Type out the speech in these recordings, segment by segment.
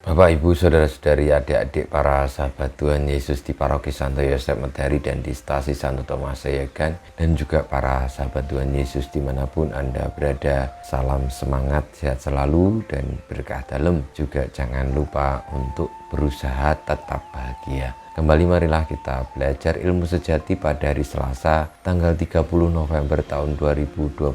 Bapak, Ibu, Saudara-saudari, adik-adik para sahabat Tuhan Yesus di Paroki Santo Yosef Medari dan di Stasi Santo Thomas Sayegan, dan juga para sahabat Tuhan Yesus dimanapun Anda berada. Salam semangat, sehat selalu, dan berkah dalam. Juga jangan lupa untuk berusaha tetap bahagia. Kembali marilah kita belajar ilmu sejati pada hari Selasa tanggal 30 November tahun 2021.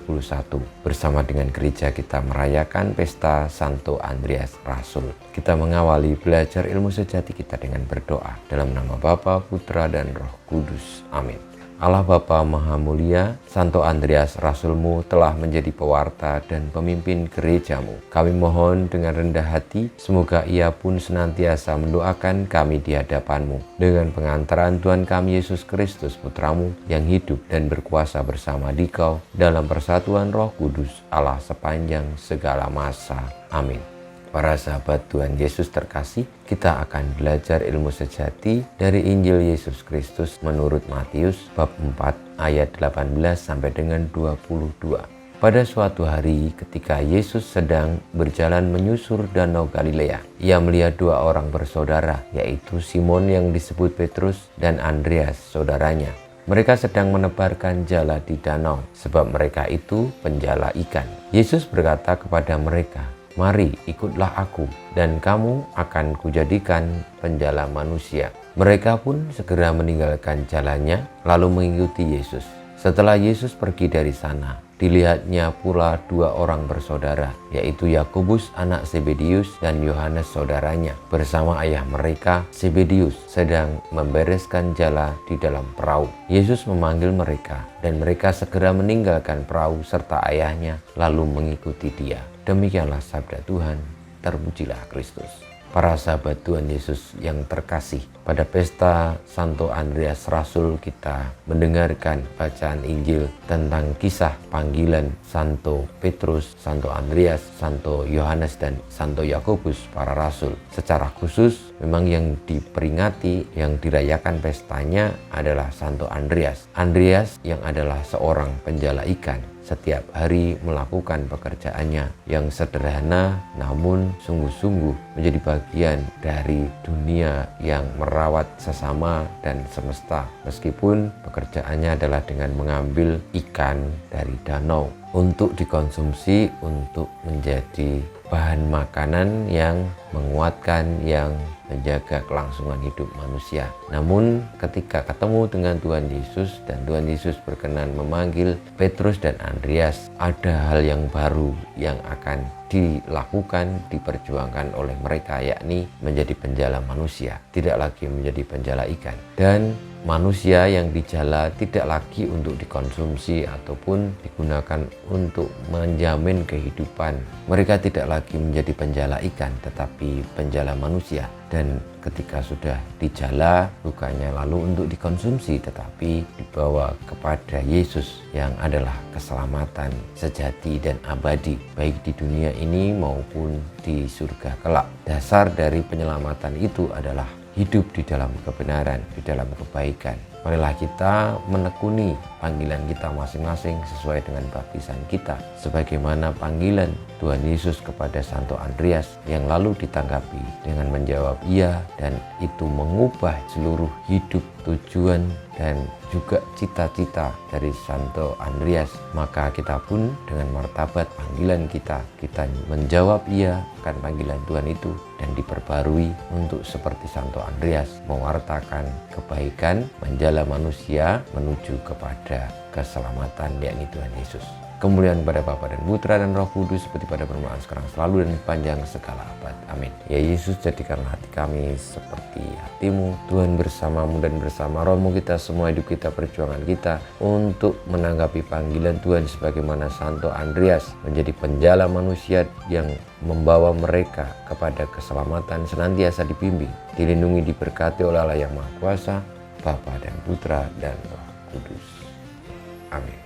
Bersama dengan gereja kita merayakan pesta Santo Andreas Rasul. Kita mengawali belajar ilmu sejati kita dengan berdoa. Dalam nama Bapa, Putra, dan Roh Kudus. Amin. Allah Bapa Maha Mulia, Santo Andreas Rasulmu telah menjadi pewarta dan pemimpin gerejamu. Kami mohon dengan rendah hati, semoga ia pun senantiasa mendoakan kami di hadapanmu. Dengan pengantaran Tuhan kami Yesus Kristus, Putramu, yang hidup dan berkuasa bersama Dikau dalam persatuan Roh Kudus, Allah sepanjang segala masa. Amin. Para sahabat Tuhan Yesus terkasih, kita akan belajar ilmu sejati dari Injil Yesus Kristus menurut Matius bab 4 ayat 18 sampai dengan 22. Pada suatu hari ketika Yesus sedang berjalan menyusur Danau Galilea, ia melihat dua orang bersaudara, yaitu Simon yang disebut Petrus dan Andreas saudaranya. Mereka sedang menebarkan jala di danau, sebab mereka itu penjala ikan. Yesus berkata kepada mereka, "Mari ikutlah aku, dan kamu akan kujadikan penjala manusia." Mereka pun segera meninggalkan jalannya, lalu mengikuti Yesus. Setelah Yesus pergi dari sana, dilihatnya pula dua orang bersaudara, yaitu Yakobus anak Zebedius dan Yohanes saudaranya, bersama ayah mereka Zebedius sedang membereskan jala di dalam perahu. Yesus memanggil mereka, dan mereka segera meninggalkan perahu serta ayahnya, lalu mengikuti dia. Demikianlah sabda Tuhan, terpujilah Kristus. Para sahabat Tuhan Yesus yang terkasih, pada pesta Santo Andreas Rasul kita mendengarkan bacaan Injil tentang kisah panggilan Santo Petrus, Santo Andreas, Santo Yohanes, dan Santo Yakobus para rasul. Secara khusus memang yang diperingati, yang dirayakan pestanya adalah Santo Andreas. Andreas yang adalah seorang penjala ikan, setiap hari melakukan pekerjaannya yang sederhana namun sungguh-sungguh menjadi bagian dari dunia yang merawat sesama dan semesta, meskipun pekerjaannya adalah dengan mengambil ikan dari danau untuk dikonsumsi, untuk menjadi bahan makanan yang menguatkan, yang menjaga kelangsungan hidup manusia. Namun ketika ketemu dengan Tuhan Yesus dan Tuhan Yesus berkenan memanggil Petrus dan Andreas, ada hal yang baru yang akan dilakukan, diperjuangkan oleh mereka, yakni menjadi penjala manusia, tidak lagi menjadi penjala ikan. Dan manusia yang dijala tidak lagi untuk dikonsumsi ataupun digunakan untuk menjamin kehidupan. Mereka tidak lagi menjadi penjala ikan, tetapi penjala manusia. Dan ketika sudah dijala, bukannya lalu untuk dikonsumsi, tetapi dibawa kepada Yesus yang adalah keselamatan sejati dan abadi, baik di dunia ini maupun di surga kelak. Dasar dari penyelamatan itu adalah hidup di dalam kebenaran, di dalam kebaikan. Marilah kita menekuni panggilan kita masing-masing sesuai dengan baptisan kita, sebagaimana panggilan Tuhan Yesus kepada Santo Andreas yang lalu ditanggapi dengan menjawab iya, dan itu mengubah seluruh hidup, tujuan, dan juga cita-cita dari Santo Andreas. Maka kita pun dengan martabat panggilan kita menjawab iya akan panggilan Tuhan itu dan diperbarui untuk seperti Santo Andreas mewartakan kebaikan, menjala manusia menuju kepada keselamatan, yakni Tuhan Yesus. Kemuliaan kepada Bapa dan Putra dan Roh Kudus, seperti pada permulaan sekarang selalu dan panjang segala abad. Amin. Ya Yesus, jadikanlah hati kami seperti hatimu. Tuhan, bersamamu dan bersama Rohmu kita semua hidup kita, perjuangan kita untuk menanggapi panggilan Tuhan sebagaimana Santo Andreas menjadi penjala manusia yang membawa mereka kepada keselamatan, senantiasa dibimbing, dilindungi, diberkati oleh Allah yang Maha Kuasa, Bapa dan Putra dan Roh Kudus. Amin.